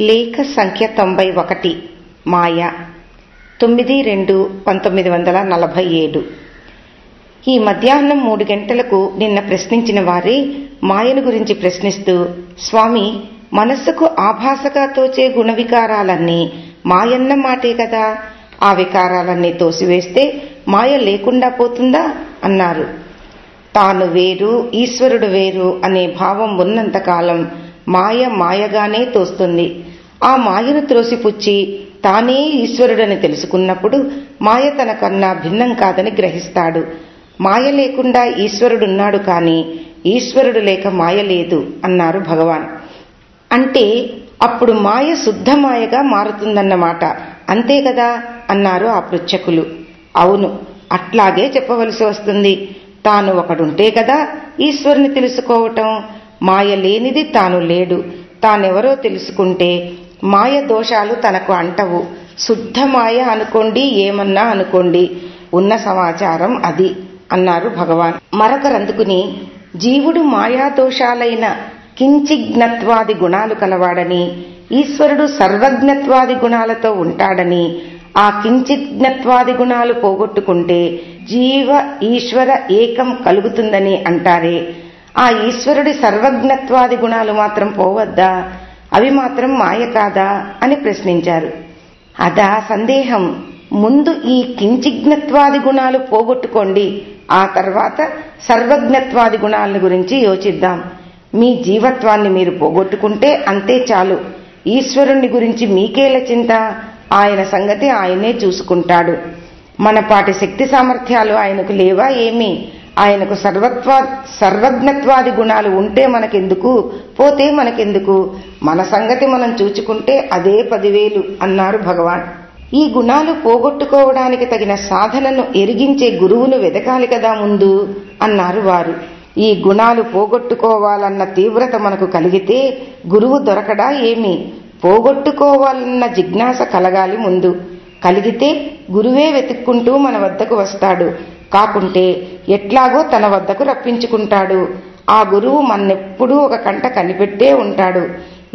లేఖ సంఖ్య 91 మాయ 9/2/1947. ఈ మధ్యాహ్నం 3 గంటలకు నిన్న ప్రశ్నించిన వారే మాయను గురించి ప్రశ్నిస్తూ, స్వామి, మనస్సుకు ఆభాసగా తోచే గుణ వికారాలన్నీ మాయన్న మాటే కదా, ఆ వికారాలన్నీ తోసివేస్తే మాయ లేకుండా పోతుందా అన్నారు. తాను వేరు, ఈశ్వరుడు వేరు అనే భావం ఉన్నంతకాలం మాయ మాయగానే తోస్తుంది. ఆ మాయను త్రోసిపుచ్చి తానే ఈశ్వరుడని తెలుసుకున్నప్పుడు మాయ తనకన్నా భిన్నం కాదని గ్రహిస్తాడు. మాయ లేకుండా ఈశ్వరుడున్నాడు, కానీ ఈశ్వరుడు లేక మాయ లేదు అన్నారు భగవాన్. అంటే అప్పుడు మాయ శుద్ధ మాయగా మారుతుందన్నమాట, అంతే కదా అన్నారు ఆ పృచ్ఛకులు. అవును, అట్లాగే చెప్పవలసి వస్తుంది. తాను ఒకడుంటే కదా ఈశ్వరుని తెలుసుకోవటం. మాయ లేనిది తాను లేడు. తానెవరో తెలుసుకుంటే మాయ దోషాలు తనకు అంటవు. శుద్ధ మాయ అనుకోండి, ఏమన్నా అనుకోండి, ఉన్న సమాచారం అది అన్నారు భగవాన్. మరొకరందుకుని, జీవుడు మాయాదోషాలైన కించిజ్ఞత్వాది గుణాలు కలవాడని, ఈశ్వరుడు సర్వజ్ఞత్వాది గుణాలతో ఉంటాడని, ఆ కించిజ్ఞత్వాది గుణాలు పోగొట్టుకుంటే జీవ ఈశ్వర ఏకం కలుగుతుందని అంటారే, ఆ ఈశ్వరుడి సర్వజ్ఞత్వాది గుణాలు మాత్రం పోవద్దా? అవి మాత్రం మాయ కాదా అని ప్రశ్నించారు. అదా సందేహం. ముందు ఈ కించిజ్ఞత్వాది గుణాలు పోగొట్టుకోండి, ఆ తర్వాత సర్వజ్ఞత్వాది గుణాల గురించి యోచిద్దాం. మీ జీవత్వాన్ని మీరు పోగొట్టుకుంటే అంతే చాలు. ఈశ్వరుణ్ణి గురించి మీకేల చింత? ఆయన సంగతి ఆయనే చూసుకుంటాడు. మనపాటి శక్తి సామర్థ్యాలు ఆయనకు లేవా ఏమీ? ఆయనకు సర్వజ్ఞత్వాది గుణాలు ఉంటే మనకెందుకు, పోతే మనకెందుకు? మన సంగతి మనం చూచుకుంటే అదే 10,000 అన్నారు భగవాన్. ఈ గుణాలు పోగొట్టుకోవడానికి తగిన సాధనను ఎరిగించే గురువును వెదకాలి కదా ముందు అన్నారు వారు. ఈ గుణాలు పోగొట్టుకోవాలన్న తీవ్రత మనకు కలిగితే గురువు దొరకడా ఏమి? పోగొట్టుకోవాలన్న జిజ్ఞాస కలగాలి ముందు. కలిగితే గురువే వెతుక్కుంటూ మన వద్దకు వస్తాడు. కాకుంటే ఎట్లాగో తన వద్దకు రప్పించుకుంటాడు. ఆ గురువు మన్నెప్పుడూ ఒక కంట కనిపెట్టే ఉంటాడు.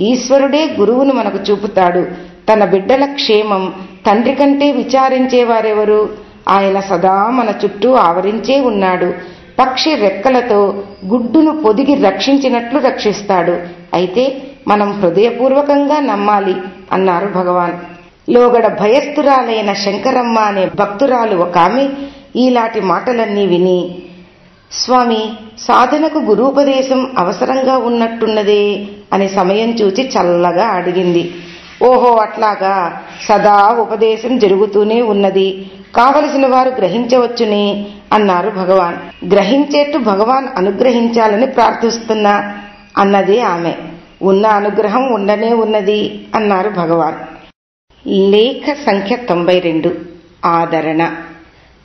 ఈశ్వరుడే గురువును మనకు చూపుతాడు. తన బిడ్డల క్షేమం తండ్రి కంటే విచారించేవారెవరు? ఆయన సదా మన చుట్టూ ఆవరించే ఉన్నాడు. పక్షి రెక్కలతో గుడ్డును పొదిగి రక్షించినట్లు రక్షిస్తాడు. అయితే మనం హృదయపూర్వకంగా నమ్మాలి అన్నారు భగవాన్. లోగడ భయస్థురాలైన శంకరమ్మ అనే భక్తురాలు ఒక ఆమె ఈలాంటి మాటలన్నీ విని, స్వామి, సాధనకు గురూపదేశం అవసరంగా ఉన్నట్టున్నదే అని సమయం చూచి చల్లగా అడిగింది. ఓహో, అట్లాగా, సదా ఉపదేశం జరుగుతూనే ఉన్నది, కావలసిన వారు గ్రహించవచ్చునే అన్నారు భగవాన్. గ్రహించేట్టు భగవాన్ అనుగ్రహించాలని ప్రార్థిస్తున్నా అన్నదే ఆమె. ఉన్న అనుగ్రహం ఉండనే ఉన్నది అన్నారు భగవాన్. లేఖ సంఖ్య 92 ఆదరణ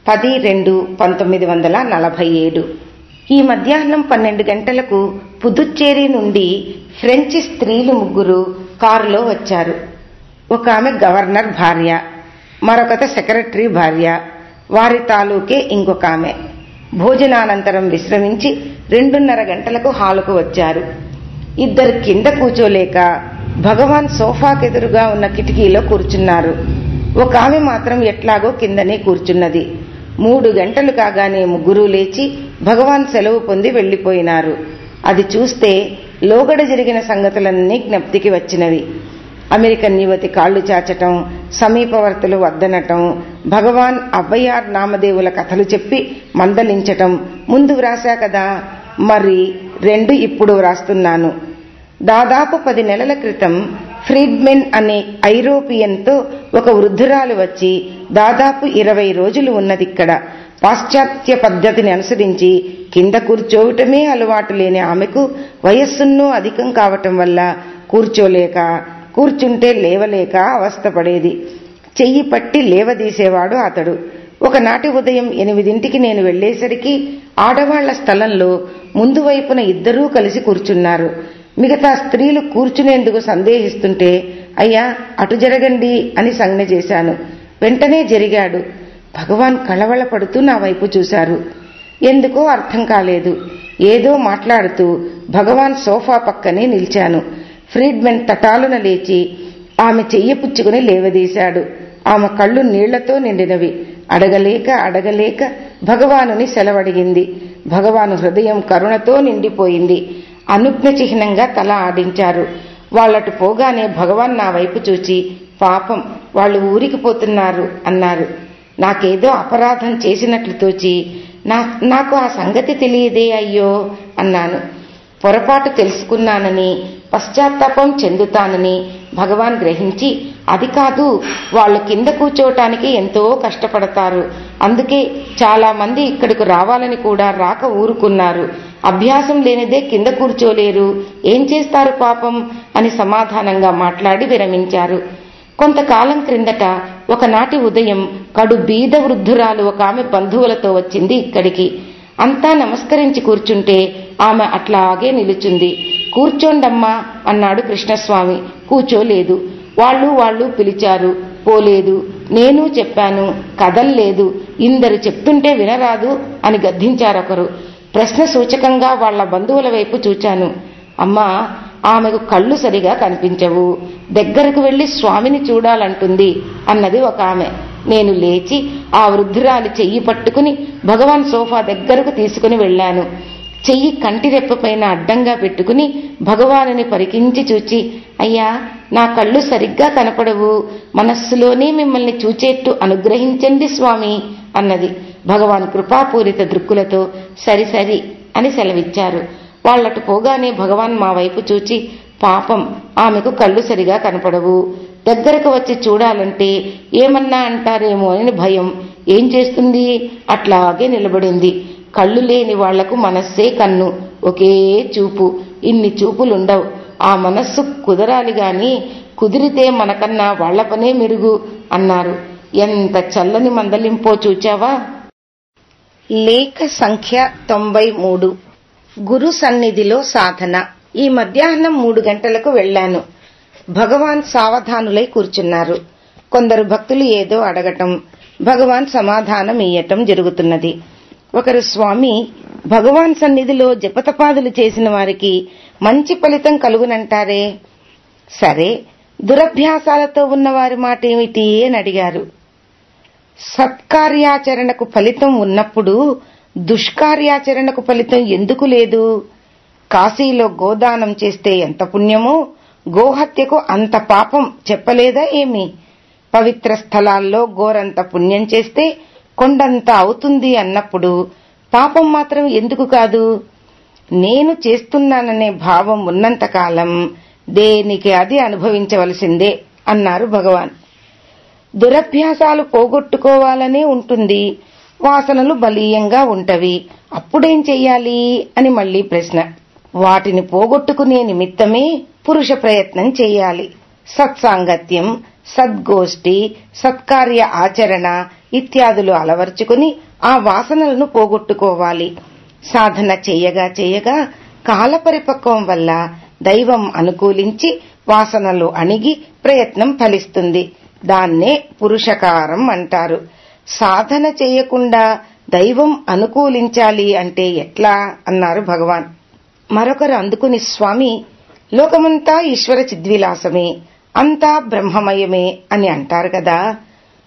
10/2/1947. ఈ మధ్యాహ్నం 12 గంటలకు పుదుచ్చేరి నుండి ఫ్రెంచి స్త్రీలు 3 కారులో వచ్చారు. ఒక ఆమె గవర్నర్ భార్య, మరొకత సెక్రటరీ భార్య, వారి తాలూకే ఇంకొక ఆమె. భోజనానంతరం విశ్రమించి 2:30 గంటలకు హాలుకు వచ్చారు. 2 కింద కూర్చోలేక భగవాన్ సోఫాకెదురుగా ఉన్న కిటికీలో కూర్చున్నారు. ఒక ఆమె మాత్రం ఎట్లాగో కిందనే కూర్చున్నది. 3 గంటలు కాగానే 3 లేచి భగవాన్ సెలవు పొంది వెళ్లిపోయినారు. అది చూస్తే లోగడ జరిగిన సంగతులన్నీ జ్ఞప్తికి వచ్చినవి. అమెరికన్ యువతి కాళ్లు చాచటం, సమీపవర్తులు వద్దనటం, భగవాన్ అవ్వయార్ నామదేవుల కథలు చెప్పి మందలించటం ముందు వ్రాసా కదా, మరి 2 ఇప్పుడు వ్రాస్తున్నాను. దాదాపు 10 నెలల క్రితం ఫ్రీడ్మెన్ అనే ఐరోపియన్తో ఒక వృద్ధురాలు వచ్చి దాదాపు 20 రోజులు ఉన్నదిక్కడ. పాశ్చాత్య పద్ధతిని అనుసరించి కింద కూర్చోవటమే అలవాటు లేని ఆమెకు వయస్సున్నూ అధికం కావటం వల్ల కూర్చోలేక, కూర్చుంటే లేవలేక అవస్థపడేది. చెయ్యి పట్టి లేవదీసేవాడు అతడు. ఒకనాటి ఉదయం 8ంటికి నేను వెళ్లేసరికి ఆడవాళ్ల స్థలంలో ముందు వైపున 2 కలిసి కూర్చున్నారు. మిగతా స్త్రీలు కూర్చునేందుకు సందేహిస్తుంటే, అయ్యా అటు జరగండి అని సంజ్ఞ చేశాను. వెంటనే జరిగాడు. భగవాన్ కళవళపడుతూ నా వైపు చూశారు. ఎందుకో అర్థం కాలేదు. ఏదో మాట్లాడుతూ భగవాన్ సోఫా పక్కనే నిలిచాను. ఫ్రీడ్మెన్ తటాలున లేచి, ఆమె చెయ్యి పుచ్చుకుని లేవదీశాడు. ఆమె కళ్ళు నీళ్లతో నిండినవి. అడగలేక భగవానుని సెలవడిగింది. భగవాను హృదయం కరుణతో నిండిపోయింది. అనుజ్ఞ చిహ్నంగా తల ఆడించారు. వాళ్లటు పోగానే భగవాన్ నా వైపు చూచి, పాపం వాళ్ళు ఊరికి పోతున్నారు అన్నారు. నాకేదో అపరాధం చేసినట్లు తోచి, నాకు ఆ సంగతి తెలియదే అయ్యో అన్నాను. పొరపాటు తెలుసుకున్నానని, పశ్చాత్తాపం చెందుతానని భగవాన్ గ్రహించి, అది కాదు, వాళ్ళు కింద కూర్చోటానికి ఎంతో కష్టపడతారు, అందుకే చాలా మంది ఇక్కడికి రావాలని కూడా రాక ఊరుకున్నారు, అభ్యాసం లేనిదే కింద కూర్చోలేరు, ఏం చేస్తారు పాపం అని సమాధానంగా మాట్లాడి విరమించారు. కొంతకాలం క్రిందట ఒకనాటి ఉదయం కడు బీద వృద్ధురాలు ఒక ఆమె బంధువులతో వచ్చింది ఇక్కడికి. అంతా నమస్కరించి కూర్చుంటే ఆమె అట్లాగే నిలుచుంది. కూర్చోండమ్మా అన్నాడు కృష్ణస్వామి. కూర్చోలేదు. వాళ్ళు పిలిచారు, పోలేదు. నేను చెప్పాను, కదల్లేదు. ఇందరు చెప్తుంటే వినరాదు అని గద్దించారొకరు. ప్రశ్న సూచకంగా వాళ్ల బంధువుల వైపు చూచాను. అమ్మా, ఆమెకు కళ్ళు సరిగా కనిపించవు, దగ్గరకు వెళ్లి స్వామిని చూడాలంటుంది అన్నది ఒక ఆమె. నేను లేచి ఆ వృద్ధురాలి చెయ్యి పట్టుకుని భగవాన్ సోఫా దగ్గరకు తీసుకుని వెళ్లాను. చెయ్యి కంటి రెప్పపైన అడ్డంగా పెట్టుకుని భగవానుని పరికించి చూచి, అయ్యా, నా కళ్ళు సరిగ్గా కనపడవు, మనస్సులోనే మిమ్మల్ని చూచేట్టు అనుగ్రహించండి స్వామి అన్నది. భగవాన్ కృపాపూరిత దృక్కులతో సరి అని సెలవిచ్చారు. వాళ్లటు పోగానే భగవాన్ మా వైపు చూచి, పాపం ఆమెకు కళ్ళు సరిగా కనపడవు, దగ్గరకు వచ్చి చూడాలంటే ఏమన్నా అంటారేమో అని భయం, ఏం చేస్తుంది, అట్లాగే నిలబడింది. కళ్ళు లేని వాళ్లకు మనస్సే కన్ను, ఒకే చూపు, ఇన్ని చూపులుండవు. ఆ మనస్సు కుదరాలి గాని, కుదిరితే మనకన్నా వాళ్ల పనే మెరుగు అన్నారు. ఎంత చల్లని మందలింపో చూచావా. లేఖ సంఖ్య 93. గురు సన్నిధిలో సాధన. ఈ మధ్యాహ్నం 3 గంటలకు వెళ్లాను. భగవాన్ సావధానులై కూర్చున్నారు. కొందరు భక్తులు ఏదో అడగటం, భగవాన్ సమాధానం ఇయ్యటం జరుగుతున్నది. ఒకరు, స్వామి, భగవాన్ సన్నిధిలో జపతపాదులు చేసిన వారికి మంచి ఫలితం కలుగునంటారే, సరే, దురభ్యాసాలతో ఉన్నవారి మాట ఏమిటి అని అడిగారు. సత్కార్యాచరణకు ఫలితం ఉన్నప్పుడు దుష్కార్యాచరణకు ఫలితం ఎందుకు లేదు? కాశీలో గోదానం చేస్తే ఎంత పుణ్యమో, గోహత్యకు అంత పాపం చెప్పలేదా ఏమి? పవిత్ర స్థలాల్లో గోరంత పుణ్యం చేస్తే కొండంత అవుతుంది అన్నప్పుడు పాపం మాత్రం ఎందుకు కాదు? నేను చేస్తున్నాననే భావం ఉన్నంతకాలం దేనికి అది అనుభవించవలసిందే అన్నారు భగవాన్. దురభ్యాసాలు పోగొట్టుకోవాలనే ఉంటుంది, వాసనలు బలీయంగా ఉంటవి, అప్పుడేం చెయ్యాలి అని మళ్లీ ప్రశ్న. వాటిని పోగొట్టుకునే నిమిత్తమే పురుష ప్రయత్నం చెయ్యాలి. సత్సాంగత్యం, సద్గోష్ఠి, సత్కార్య ఆచరణ ఇత్యాదులు అలవర్చుకుని ఆ వాసనలను పోగొట్టుకోవాలి. సాధన చేయగా కాలపరిపక్వం వల్ల దైవం అనుకూలించి వాసనలు అణిగి ప్రయత్నం ఫలిస్తుంది. దాన్నే పురుషకారం అంటారు. సాధన చేయకుండా దైవం అనుకూలించాలి అంటే ఎట్లా అన్నారు భగవాన్. మరొకరు అందుకుని, స్వామి, లోకమంతా ఈశ్వర చిద్విలాసమే, అంతా బ్రహ్మమయమే అని అంటారు కదా,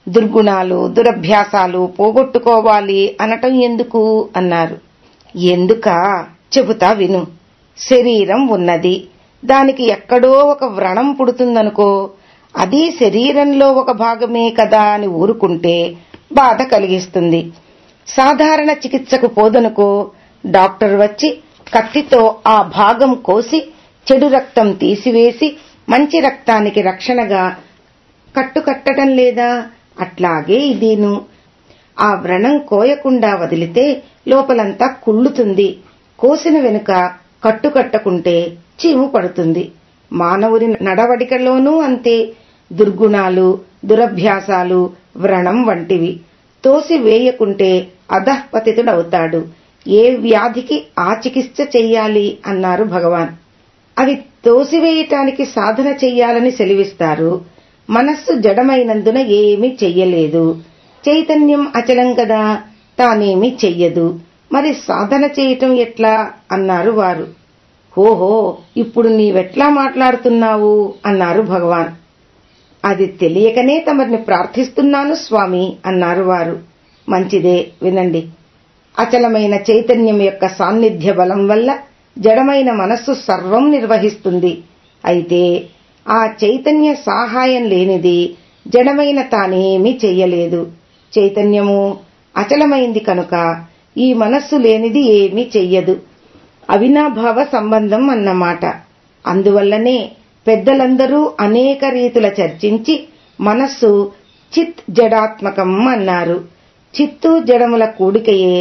దుర్గుణాలు దురభ్యాసాలు పోగొట్టుకోవాలి అనటం ఎందుకు అన్నారు. ఎందుకా చెబుతా విను. శరీరం ఉన్నది, దానికి ఎక్కడో ఒక వ్రణం పుడుతుందనుకో, అది శరీరంలో ఒక భాగమే కదా అని ఊరుకుంటే బాధ కలిగిస్తుంది. సాధారణ చికిత్సకు పోదనుకో, డాక్టర్ వచ్చి కత్తితో ఆ భాగం కోసి చెడు రక్తం తీసివేసి మంచి రక్తానికి రక్షణగా కట్టడం లేదా? అట్లాగే ఇదేను. ఆ వ్రణం కోయకుండా వదిలితే లోపలంతా కుళ్ళుతుంది. కోసిన వెనుక కట్టుకుంటే చీము పడుతుంది. మానవుని నడవడికలోనూ అంతే. దుర్గుణాలు దురభ్యాసాలు వ్రణం వంటివి. తోసి వేయకుంటే అధఃపతితుడవుతాడు. ఏ వ్యాధికి ఆ చికిత్స చెయ్యాలి అన్నారు భగవాన్. అవి తోసివేయటానికి సాధన చెయ్యాలని సెలివిస్తారు. మనస్సు జడమైనందున ఏమీ చెయ్యలేదు. చైతన్యం అచలం కదా, తానేమీ చెయ్యదు. మరి సాధన చేయటం ఎట్లా అన్నారు వారు. ఓహో, ఇప్పుడు నీవెట్లా మాట్లాడుతున్నావు అన్నారు భగవాన్. అది తెలియకనే తమరిని ప్రార్థిస్తున్నాను స్వామి అన్నారు వారు. మంచిదే, వినండి. అచలమైన చైతన్యం యొక్క సాన్నిధ్య బలం వల్ల జడమైన మనస్సు సర్వం నిర్వహిస్తుంది. అయితే ఆ చైతన్య సహాయం లేనిది జడమైన తానేమీ చెయ్యలేదు. చైతన్యము అచలమైంది కనుక ఈ మనస్సు లేనిది ఏమీ చెయ్యదు. అవినాభావ సంబంధం అన్నమాట. అందువల్లనే పెద్దలందరూ అనేక రీతుల చర్చించి మనస్సు చిత్ జడాత్మకం అన్నారు. చిత్తు జడముల కూడికయే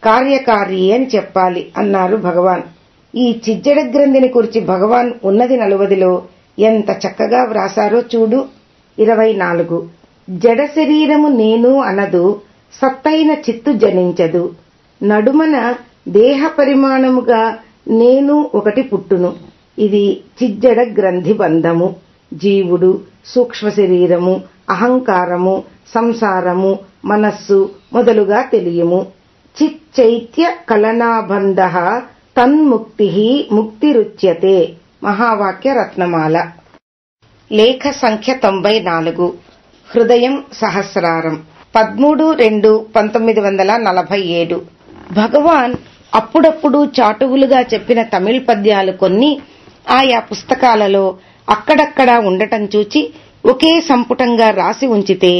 కార్యకారి అని చెప్పాలి అన్నారు భగవాన్. ఈ చిజ్జడ గ్రంథిని గురించి భగవాన్ ఉన్నది 40లో ఎంత చక్కగా వ్రాసారో చూడు. 24 జడ శరీరము నేను అనదు, సత్తైన చిత్తు జనించదు. నడుమన దేహ పరిమాణముగా నేను ఒకటి పుట్టును. ఇది చిజ్జడ గ్రంథి బంధము. జీవుడు, సూక్ష్మ శరీరము, అహంకారము, సంసారము, మనస్సు మొదలుగా తెలియము. చిచ్చైత్య కలనాబంధ తన్ముక్తి ముక్తిరుచ్యతే. మహావాక్య రత్నమాల. లేఖ సంఖ్య 94. హృదయం సహస్రారం. 13/2/1947. భగవాన్ అప్పుడప్పుడు చాటువులుగా చెప్పిన తమిళ్ పద్యాలు కొన్ని ఆయా పుస్తకాలలో అక్కడక్కడా ఉండటం చూచి ఒకే సంపుటంగా రాసి ఉంచితే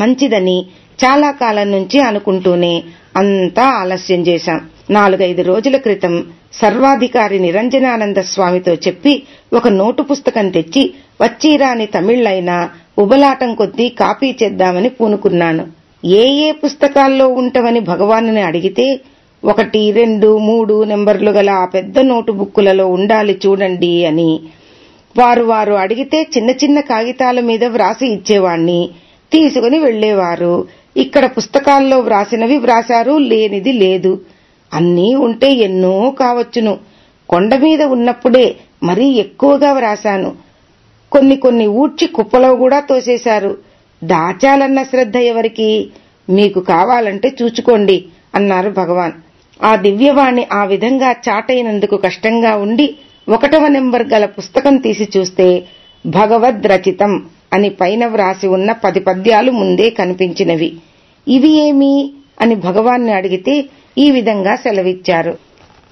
మంచిదని చాలా కాలం నుంచి అనుకుంటూనే అంతా ఆలస్యం చేశాం. 4-5 రోజుల క్రితం సర్వాధికారి నిరంజనానంద స్వామితో చెప్పి ఒక నోటు పుస్తకం తెచ్చి వచ్చిరాని తమిళ్లైనా ఉబలాటం కొద్దీ కాపీ చేద్దామని పూనుకున్నాను. ఏ పుస్తకాల్లో ఉంటవని భగవానుని అడిగితే 1, 2, 3 నెంబర్లు గల ఆ పెద్ద నోటు బుక్కులలో ఉండాలి చూడండి అని వారు అడిగితే చిన్న చిన్న కాగితాల మీద వ్రాసి ఇచ్చేవాణ్ణి. తీసుకుని వెళ్లేవారు. ఇక్కడ పుస్తకాల్లో వ్రాసినవి వ్రాశారు, లేనిది లేదు. అన్నీ ఉంటే ఎన్నో కావచ్చును. కొండ మీద ఉన్నప్పుడే మరీ ఎక్కువగా వ్రాశాను. కొన్ని ఊడ్చి కుప్పలో కూడా తోసేశారు. దాచాలన్న శ్రద్ధ ఎవరికి? మీకు కావాలంటే చూచుకోండి అన్నారు భగవాన్. ఆ దివ్యవాణి ఆ విధంగా చాటైనందుకు కష్టంగా ఉండి 1వ నెంబర్ గల పుస్తకం తీసి చూస్తే భగవద్రచితం అని పైన వ్రాసి ఉన్న 10 పద్యాలు ముందే కనిపించినవి. ఇవి ఏమి అని భగవాన్ని అడిగితే ఈ విధంగా సెలవిచ్చారు.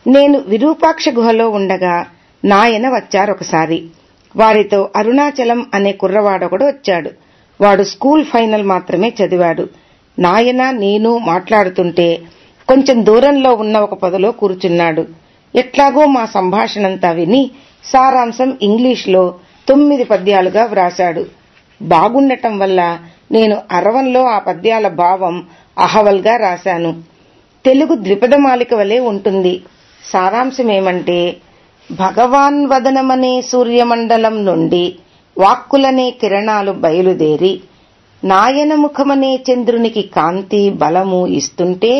నేను విరూపాక్ష గుహలో ఉండగా నాయన వచ్చారొకసారి. వారితో అరుణాచలం అనే కుర్రవాడొకడు వచ్చాడు. వాడు స్కూల్ ఫైనల్ మాత్రమే చదివాడు. నాయన నేను మాట్లాడుతుంటే కొంచెం దూరంలో ఉన్న ఒక పొదలో కూర్చున్నాడు. ఎట్లాగో మా సంభాషణంతా విని సారాంశం ఇంగ్లీష్లో 9 పద్యాలుగా వ్రాశాడు. బాగుండటం వల్ల నేను అరవంలో ఆ పద్యాల భావం అహవల్గా రాశాను. తెలుగు ద్విపదమాలిక వలె ఉంటుంది. సారాంశమేమంటే, భగవాన్ వదనమనే సూర్యమండలం నుండి వాక్కులనే కిరణాలు బయలుదేరి నాయన ముఖమనే చంద్రునికి కాంతి బలము ఇస్తుంటే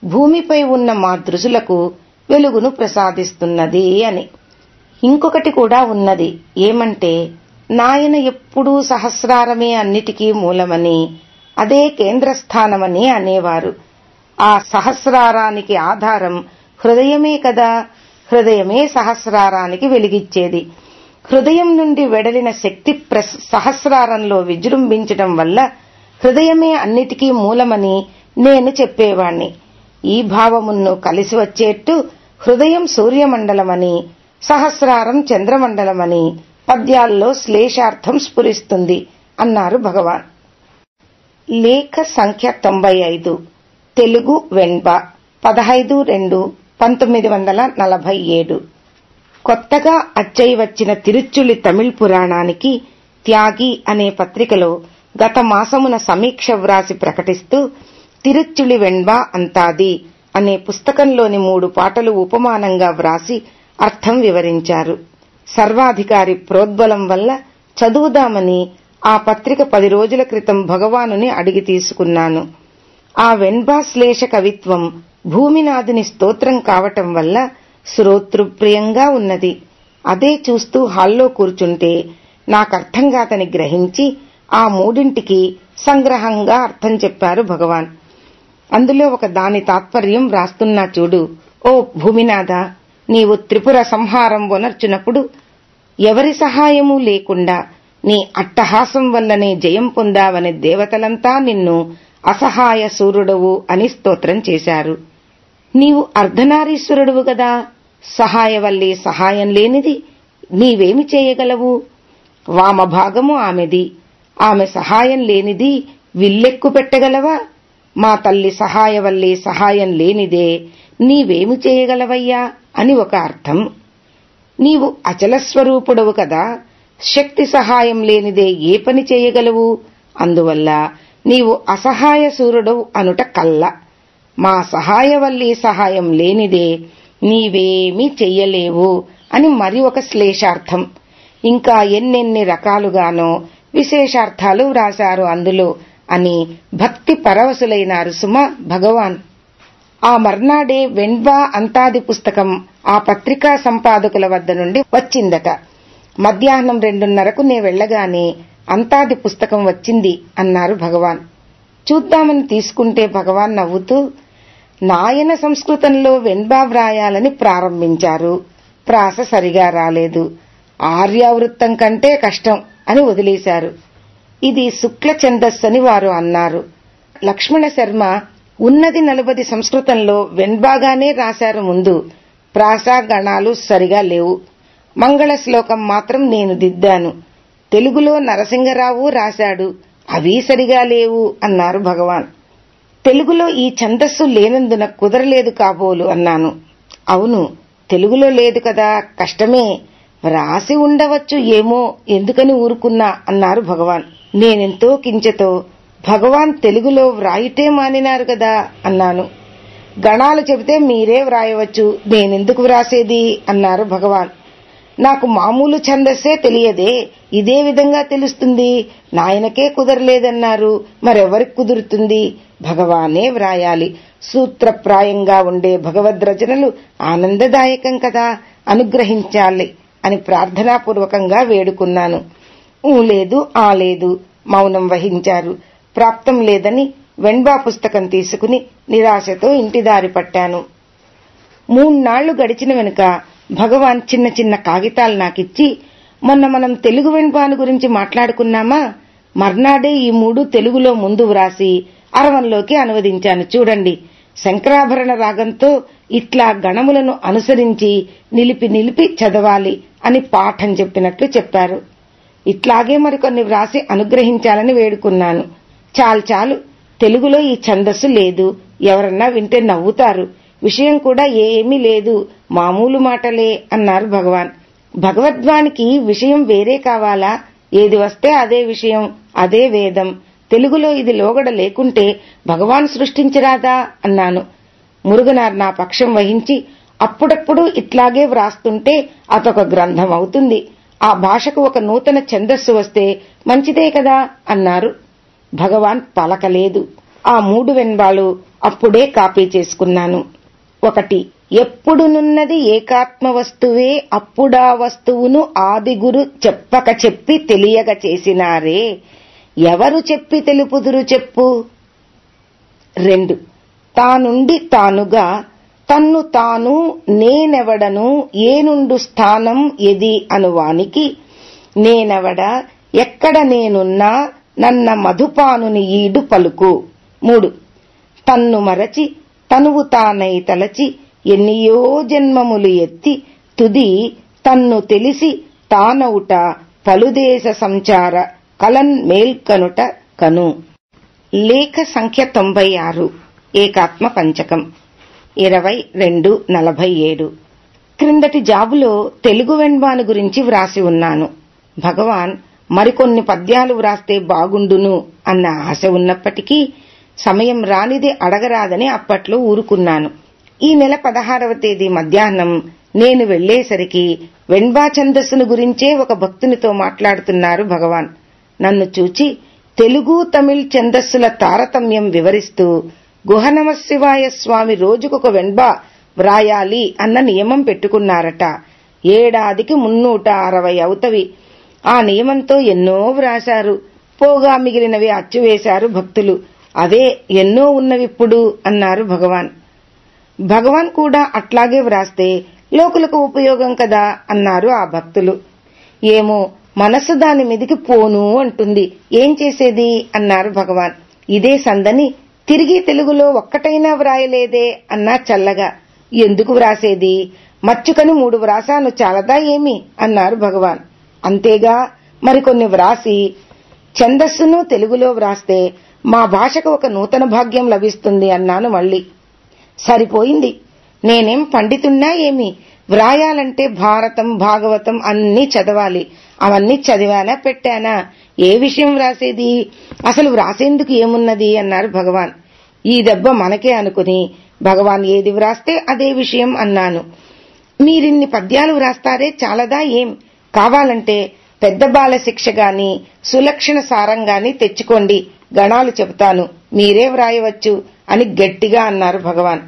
భూమిపై ఉన్న మా దృశులకు వెలుగును ప్రసాదిస్తున్నది అని. ఇంకొకటి కూడా ఉన్నది. ఏమంటే, నాయన ఎప్పుడూ సహస్రారమే అన్నిటికీ మూలమని, అదే కేంద్రస్థానమని అనేవారు. ఆ సహస్రారానికి ఆధారం హృదయమే కదా. హృదయమే సహస్రారానికి వెలిగిచ్చేది. హృదయం నుండి వెడలిన శక్తి సహస్రారంలో విజృంభించడం వల్ల హృదయమే అన్నిటికీ మూలమని నేను చెప్పేవాణ్ణి. ఈ భావమును కలిసి వచ్చేట్టు హృదయం సూర్యమండలమని, సహస్రారం చంద్రమండలమని పద్యాల్లో శ్లేషార్థం స్ఫురిస్తుంది అన్నారు భగవాన్. లేఖ సంఖ్య 95. తెలుగు వెన్బ 15/2/1947. కొత్తగా అచ్చై వచ్చిన తిరుచులి తమిళ్ పురాణానికి త్యాగి అనే పత్రికలో గత మాసమున సమీక్ష వ్రాసి ప్రకటిస్తూ తిరుచులి వెన్బ అంతాది అనే పుస్తకంలోని 3 పాటలు ఉపమానంగా వ్రాసి అర్థం వివరించారు. సర్వాధికారి ప్రోద్బలం వల్ల చదువుదామని ఆ పత్రిక 10 రోజుల క్రితం భగవానుని అడిగి తీసుకున్నాను. ఆ వెన్బాశ్లేష కవిత్వం భూమినాథుని స్తోత్రం కావటం వల్ల శ్రోతృప్రియంగా ఉన్నది. అదే చూస్తూ హాల్లో కూర్చుంటే నాకర్థం కాదని గ్రహించి ఆ 3ంటికి సంగ్రహంగా అర్థం చెప్పారు భగవాన్. అందులో ఒక దాని తాత్పర్యం వ్రాస్తున్నా చూడు. ఓ భూమినాథ, నీవు త్రిపుర సంహారం వనర్చునప్పుడు ఎవరి సహాయమూ లేకుండా నీ అట్టహాసం వల్లనే జయం పొందావని దేవతలంతా నిన్ను అసహాయ సూర్యుడవు అని స్తోత్రం చేశారు. నీవు అర్ధనారీశ్వరుడువు గదా, సహాయవల్లి సహాయం లేనిది నీవేమి చేయగలవు? వామభాగము ఆమెది, ఆమె సహాయం లేనిది విల్లెక్కు పెట్టగలవా? మా తల్లి సహాయవల్లి సహాయం లేనిదే నీవేమి చేయగలవయ్యా అని ఒక అర్థం. నీవు అచలస్వరూపుడవు కదా, శక్తి సహాయం లేనిదే ఏ పని చేయగలవు? అందువల్ల నీవు అసహాయ సూర్యుడవు అనుట కల్ల. మా సహాయవల్లి సహాయం లేనిదే నీవేమీ చెయ్యలేవు అని మరి ఒక శ్లేషార్థం. ఇంకా ఎన్నెన్ని రకాలుగానో విశేషార్థాలు వ్రాశారు అందులో అని భక్తి పరవశులైనారు సుమ భగవాన్. ఆ మర్నాడే వెన్బా అంతాది పుస్తకం ఆ పత్రికా సంపాదకుల వద్ద నుండి వచ్చిందట. మధ్యాహ్నం 2:30కు నే వెళ్లగానే అంతాది పుస్తకం వచ్చింది అన్నారు భగవాన్. చూద్దామని తీసుకుంటే భగవాన్ నవ్వుతూ, నాయన సంస్కృతంలో వెన్బా వ్రాయాలని ప్రారంభించారు. ప్రాస సరిగా రాలేదు, ఆర్యావృత్తం కంటే కష్టం అని వదిలేశారు. ఇది శుక్ల ఛందస్సు అని వారు అన్నారు. లక్ష్మణ శర్మ ఉన్నది 40 సంస్కృతంలో వెన్బాగానే రాశారు. ముందు ప్రాస గణాలు సరిగా లేవు. మంగళ శ్లోకం మాత్రం నేను దిద్దాను. తెలుగులో నరసింగరావు రాశాడు, అవీ సరిగా లేవు అన్నారు భగవాన్. తెలుగులో ఈ ఛందస్సు లేనందున కుదరలేదు కాబోలు అన్నాను. అవును, తెలుగులో లేదు కదా, కష్టమే, రాసి ఉండవచ్చు ఏమో, ఎందుకని ఊరుకున్నా అన్నారు భగవాన్. నేనెంతో కించతో, భగవాన్ తెలుగులో వ్రాయిటే మానినారు కదా అన్నాను. గణాలు చెబితే మీరే వ్రాయవచ్చు, నేనెందుకు వ్రాసేది అన్నారు భగవాన్. నాకు మామూలు ఛందస్సే తెలియదే, ఇదే విధంగా తెలుస్తుంది, నాయనకే కుదరలేదన్నారు, మరెవరికి కుదురుతుంది? భగవానే వ్రాయాలి. సూత్రప్రాయంగా ఉండే భగవద్రచనలు ఆనందదాయకం కదా, అనుగ్రహించాలి అని ప్రార్థనాపూర్వకంగా వేడుకున్నాను. లేదు ఆ లేదు, మౌనం వహించారు. ప్రాప్తం లేదని వెన్బా పుస్తకం తీసుకుని నిరాశతో ఇంటిదారి పట్టాను. 3 నాళ్లు గడిచిన వెనుక భగవాన్ చిన్న చిన్న కాగితాలు నాకిచ్చి, మొన్న మనం తెలుగు వెన్బాను గురించి మాట్లాడుకున్నామా, మర్నాడే ఈ 3 తెలుగులో ముందు వ్రాసి అరవంలోకి అనువదించాను చూడండి. శంకరాభరణ రాగంతో ఇట్లా గణములను అనుసరించి నిలిపి నిలిపి చదవాలి అని పాఠం చెప్పినట్లు చెప్పారు. ఇట్లాగే మరికొన్ని వ్రాసి అనుగ్రహించాలని వేడుకున్నాను. చాలు, తెలుగులో ఈ ఛందస్సు లేదు, ఎవరన్నా వింటే నవ్వుతారు, విషయం కూడా ఏమీ లేదు, మామూలు మాటలే అన్నారు భగవాన్. భగవద్వానికి విషయం వేరే కావాలా? ఏది వస్తే అదే విషయం, అదే వేదం. తెలుగులో ఇది లోగడ లేకుంటే భగవాన్ సృష్టించరాదా అన్నాను. మురుగనార్ నా పక్షం వహించి, అప్పుడప్పుడు ఇట్లాగే వ్రాస్తుంటే అదొక గ్రంథం అవుతుంది, ఆ భాషకు ఒక నూతన ఛందస్సు వస్తే మంచిదే కదా అన్నారు. భగవాన్ పలకలేదు. ఆ 3 వెన్బాలు అప్పుడే కాపీ చేసుకున్నాను. 1. ఎప్పుడునున్నది ఏకాత్మ వస్తువే, అప్పుడా వస్తువును ఆదిగురు చెప్పక చెప్పి తెలియక చేసినారే, ఎవరు చెప్పి తెలుపుదురు చెప్పు. 2. తానుండి తానుగా తన్ను తాను నేనెవడను ఏనుండు స్థానం ఎది అనువానికి, నేనెవడ ఎక్కడ నేనున్నా నన్న మధుపానుని ఈడు పలుకు. 3. తన్ను మరచి తనువు తానై తలచి ఎన్నియో జన్మములు ఎత్తి తుది తన్ను తెలిసి తానవుట పలుదేశ సంచార కలన్ మేల్కనుట కను. లేఖ సంఖ్య 96. ఏకాత్మ పంచకం 22:47. క్రిందటి జాబులో తెలుగు వెన్బాను గురించి వ్రాసి ఉన్నాను. భగవాన్ మరికొన్ని పద్యాలు వ్రాస్తే బాగుండును అన్న ఆశ ఉన్నప్పటికీ సమయం రానిదే అడగరాదని అప్పట్లో ఊరుకున్నాను. ఈ నెల 16వ తేదీ మధ్యాహ్నం నేను వెళ్లేసరికి వెన్బా ఛందస్సును గురించే ఒక భక్తునితో మాట్లాడుతున్నారు భగవాన్. నన్ను చూచి తెలుగు తమిళ్ ఛందస్సుల తారతమ్యం వివరిస్తూ, గుహనమశివాయ స్వామి రోజుకొక వెన్బా వ్రాయాలి అన్న నియమం పెట్టుకున్నారట. ఏడాదికి 360 అవుతవి. ఆ నియమంతో ఎన్నో వ్రాశారు. పోగా మిగిలినవి అచ్చువేశారు భక్తులు. అవే ఎన్నో ఉన్నవిప్పుడు అన్నారు భగవాన్. భగవాన్ కూడా అట్లాగే వ్రాస్తే లోకులకు ఉపయోగం కదా అన్నారు ఆ భక్తులు. ఏమో మనసు దాని మీదికి పోను అంటుంది. ఏం చేసేది అన్నారు భగవాన్. ఇదే సందని తిరిగి తెలుగులో ఒక్కటైనా వ్రాయలేదే అన్నా చల్లగా. ఎందుకు వ్రాసేది, మచ్చుకని 3 వ్రాసాను, చాలదా ఏమి అన్నారు భగవాన్. అంతేగా, మరికొన్ని వ్రాసి ఛందస్సును తెలుగులో వ్రాస్తే మా భాషకు ఒక నూతన భాగ్యం లభిస్తుంది అన్నాను మళ్ళీ. సరిపోయింది, నేనేం పండితున్నా ఏమి, వ్రాయాలంటే భారతం భాగవతం అన్నీ చదవాలి. అవన్నీ చదివానా పెట్టానా, ఏ విషయం వ్రాసేది, అసలు వ్రాసేందుకు ఏమున్నది అన్నారు భగవాన్. ఈ దెబ్బ మనకే అనుకుని భగవాన్ ఏది వ్రాస్తే అదే విషయం అన్నాను. మీరిన్ని పద్యాలు వ్రాస్తారే, చాలదా ఏం, కావాలంటే పెద్ద బాల శిక్ష గాని సులక్షణ సారం గాని తెచ్చుకోండి, గణాలు చెబుతాను, మీరే వ్రాయవచ్చు అని గట్టిగా అన్నారు భగవాన్.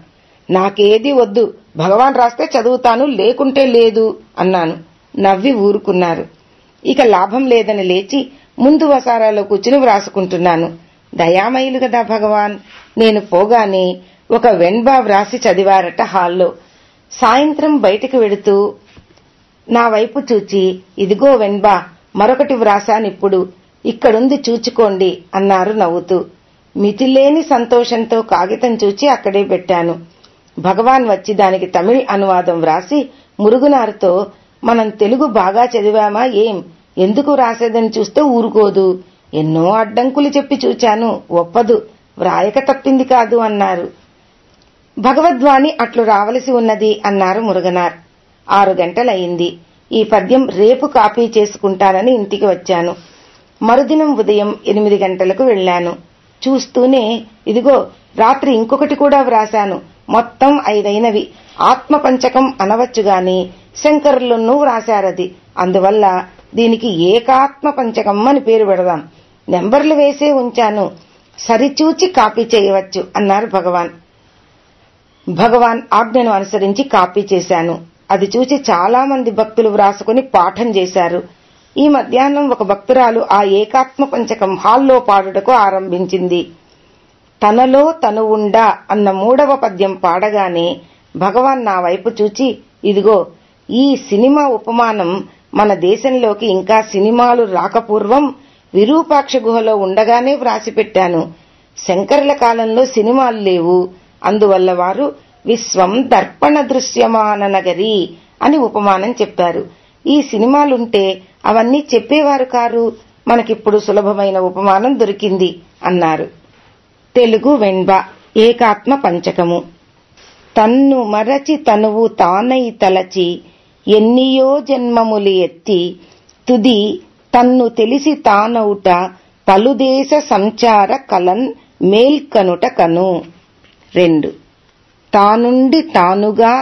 నాకేది వద్దు, భగవాన్ రాస్తే చదువుతాను, లేకుంటే లేదు అన్నాను. నవ్వి ఊరుకున్నారు. ఇక లాభం లేదని లేచి ముందు వసారాలో కూర్చుని వ్రాసుకుంటున్నాను. దయామయులు కదా భగవాన్. నేను పోగానే ఒక వెన్బా వ్రాసి చదివారట హాల్లో. సాయంత్రం బయటికి వెడుతూ నా వైపు చూచి, ఇదిగో వెన్బా, మరొకటి వ్రాసానిప్పుడు, ఇక్కడుంది చూచుకోండి అన్నారు నవ్వుతూ. మితిలేని సంతోషంతో కాగితం చూచి అక్కడే పెట్టాను. భగవాన్ వచ్చి దానికి తమిళ్ అనువాదం వ్రాసి మురుగునారుతో, మనం తెలుగు బాగా చదివామా ఏం, ఎందుకు వ్రాసేదని చూస్తే ఊరుకోదు, ఎన్నో అడ్డంకులు చెప్పి చూచాను, ఒప్పదు, వ్రాయక తప్పింది కాదు అన్నారు. భగవద్వాణి అట్లు రావలసి ఉన్నది అన్నారు మురుగనార్. 6 గంటలయింది. ఈ పద్యం రేపు కాపీ చేసుకుంటానని ఇంటికి వచ్చాను. మరుదినం ఉదయం 8 గంటలకు వెళ్లాను. చూస్తూనే, ఇదిగో రాత్రి ఇంకొకటి కూడా వ్రాశాను, మొత్తం 5 అయినవి. ఆత్మపంచకం అనవచ్చుగాని శంకరులను వ్రాశారది, అందువల్ల దీనికి ఏకాత్మ పంచకం అని పేరు పెడదాం. నెంబర్లు వేసే ఉంచాను, సరిచూచి కాపీ చేయవచ్చు అన్నారు భగవాన్. భగవాన్ ఆజ్ఞను అనుసరించి కాపీ చేశాను. అది చూసి చాలా మంది భక్తులు వ్రాసుకుని పాఠం చేశారు. ఈ మధ్యాహ్నం ఒక భక్తురాలు ఆ ఏకాత్మ పంచకం హాల్లో పాడుటకు ఆరంభించింది. తనలో తను ఉండా అన్న 3వ పద్యం పాడగానే భగవాన్ నా వైపు చూచి, ఇదిగో ఈ సినిమా ఉపమానం మన దేశంలోకి ఇంకా సినిమాలు రాకపూర్వం విరూపాక్ష గుహలో ఉండగానే వ్రాసిపెట్టాను. శంకరుల కాలంలో సినిమాలు లేవు, అందువల్ల వారు విశ్వం దర్పణ దృశ్యమాన నగరి అని ఉపమానం చెప్పారు. ఈ సినిమాలుంటే అవన్నీ చెప్పేవారు కారు, మనకిప్పుడు సులభమైన ఉపమానం దొరికింది అన్నారు. తెలుగు వెన్బా ఏకాత్మ పంచకము. తన్ను మరచి తనువు తానై తలచి ఎన్నియో జన్మములు ఎత్తి తుది తన్ను తెలిసి తానౌట పలుదేశ సంచార కలన్ మేల్కనుట కను. 2. తానుండి తానుగా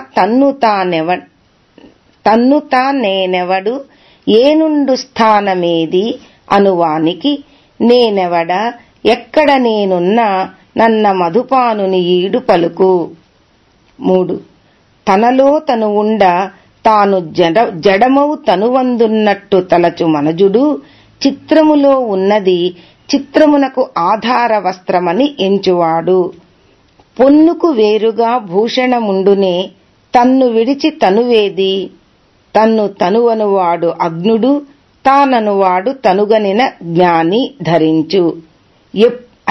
తన్ను తానేనెవడు ఏనుండు స్థానమేది అనువానికి నేనెవడ ఎక్కడ నేనున్నా నన్న మధుపానుని ఈడు పలుకు. 3. తనలో తను ఉండ తాను జడమౌ తనువందున్నట్టు తలచు మనజుడు చిత్రములో ఉన్నది చిత్రమునకు ఆధార వస్త్రమని ఎంచువాడు. పొన్నుకు వేరుగా భూషణముండునే తన్ను విడిచి తనువేది తన్ను తనువనువాడు అగ్నుడు తాననువాడు తనుగనిన జ్ఞాని ధరించు.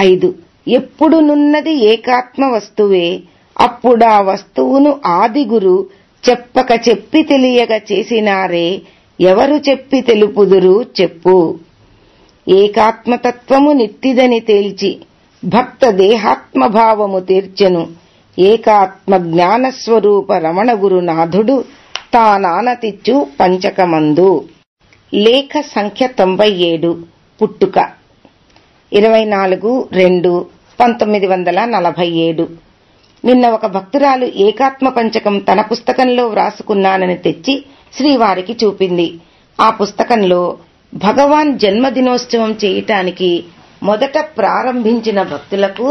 5. ఎప్పుడునున్నది ఏకాత్మ వస్తువే అప్పుడా వస్తువును ఆదిగురు చెప్పక చెప్పి తెలియక చేసినారే ఎవరు చెప్పి తెలుపుదురు చెప్పు. ఏకాత్మతత్వము నిట్టిదని తేల్చి భక్త దేహాత్మభావము తీర్చెను ఏకాత్మ జ్ఞానస్వరూప రమణ గురునాథుడు తానానతిచ్చు పంచకమందు. లేఖ సంఖ్య 97. పుట్టుక 24/2/1947. నిన్న ఒక భక్తురాలు ఏకాత్మ పంచకం తన పుస్తకంలో వ్రాసుకున్నానని తెచ్చి శ్రీవారికి చూపింది. ఆ పుస్తకంలో భగవాన్ జన్మదినోత్సవం చేయటానికి మొదట ప్రారంభించిన భక్తులకు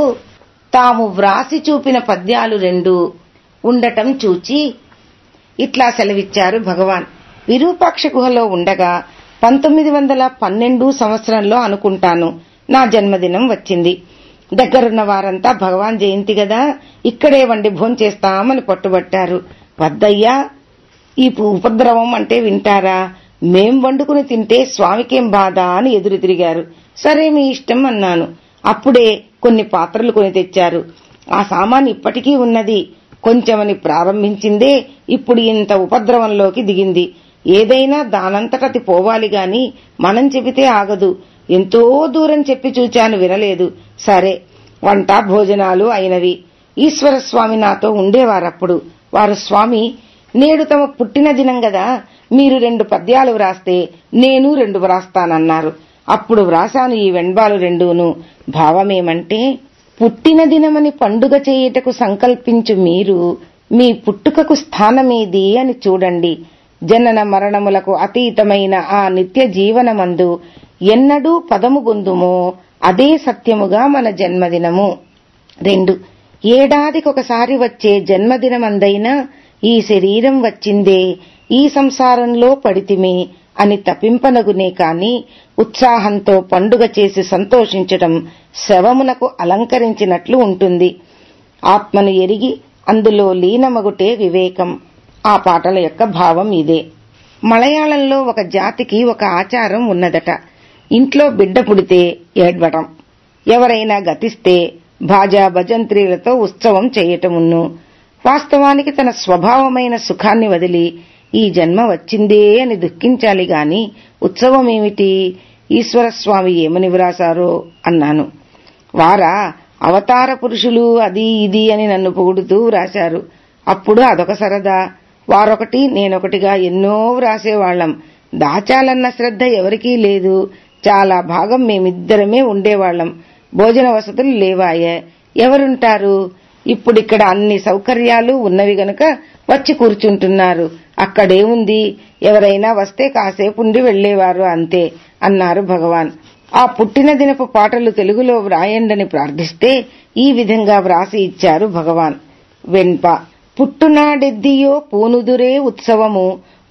తాము వ్రాసి చూపిన పద్యాలు 2 ఉండటం చూచి ఇట్లా సెలవిచ్చారు భగవాన్. విరూపాక్ష గుహలో ఉండగా 1912 సంవత్సరంలో అనుకుంటాను నా జన్మదినం వచ్చింది. దగ్గరున్న వారంతా భగవాన్ జయంతి గదా, ఇక్కడే వండి భోంచేస్తామని పట్టుబట్టారు. వద్దయ్యా, ఈ ఉపద్రవం అంటే వింటారా, మేం వండుకుని తింటే స్వామికేం బాధ అని ఎదురు తిరిగారు. సరే మీ ఇష్టం అన్నాను. అప్పుడే కొన్ని పాత్రలు కొని తెచ్చారు. ఆ సామాను ఇప్పటికీ ఉన్నది. కొంచెమని ప్రారంభించిందే ఇప్పుడు ఇంత ఉపద్రవంలోకి దిగింది. ఏదైనా దానంతటది పోవాలి గాని మనం చెబితే ఆగదు. ఎంతో దూరం చెప్పి చూచాను, వినలేదు. సరే, వంట భోజనాలు అయినవి. ఈశ్వరస్వామి నాతో ఉండేవారప్పుడు. వారు, స్వామి, నేడు తమ పుట్టిన దినం గదా, మీరు 2 పద్యాలు వ్రాస్తే నేను 2 వ్రాస్తానన్నారు. అప్పుడు వ్రాసాను ఈ వెంబాలు 2ను. భావమేమంటే, పుట్టిన దినమని పండుగ చేయుటకు సంకల్పించు మీరు మీ పుట్టుకకు స్థానమేది అని చూడండి. జనన మరణములకు అతీతమైన ఆ నిత్య జీవనమందు ఎన్నడూ పదము గొందుమో అదే సత్యముగా మన జన్మదినము. 2. ఏడాదికొకసారి వచ్చే జన్మదినమందైనా ఈ శరీరం వచ్చిందే, ఈ సంసారంలో పడితిమి అని తపింపనగునే కాని ఉత్సాహంతో పండుగ చేసి సంతోషించటం శవమునకు అలంకరించినట్లు ఉంటుంది. ఆత్మను ఎరిగి అందులో లీనమగుటే వివేకం. ఆ పాటల యొక్క భావం ఇదే. మలయాళంలో ఒక జాతికి ఒక ఆచారం ఉన్నదట. ఇంట్లో బిడ్డ పుడితే ఏడ్వటం, ఎవరైనా గతిస్తే భాజా భజంత్రీలతో ఉత్సవం చేయటమును. వాస్తవానికి తన స్వభావమైన సుఖాన్ని వదిలి ఈ జన్మ వచ్చిందే అని దుఃఖించాలి గాని ఉత్సవమేమిటి? ఈశ్వరస్వామి ఏమని వ్రాసారో అన్నాను. వారా అవతార పురుషులు అది ఇది అని నన్ను పొగుడుతూ వ్రాశారు. అప్పుడు అదొక సరదా. వారొకటి నేనొకటిగా ఎన్నో వ్రాసేవాళ్లం. దాచాలన్న శ్రద్ధ ఎవరికీ లేదు. చాలా భాగం మేమిద్దరమే ఉండేవాళ్లం. భోజన వసతులు లేవాయే, ఎవరుంటారు? ఇప్పుడిక్కడ అన్ని సౌకర్యాలు ఉన్నవి గనుక వచ్చి కూర్చుంటున్నారు. అక్కడేముంది, ఎవరైనా వస్తే కాసేపుండి వెళ్లేవారు అంతే అన్నారు భగవాన్. ఆ పుట్టిన దినపు పాటలు తెలుగులో వ్రాయండని ప్రార్థిస్తే ఈ విధంగా వ్రాసి ఇచ్చారు భగవాన్. వెన్ప పుట్టునాడెద్దియో పూనుదురే ఉత్సవము,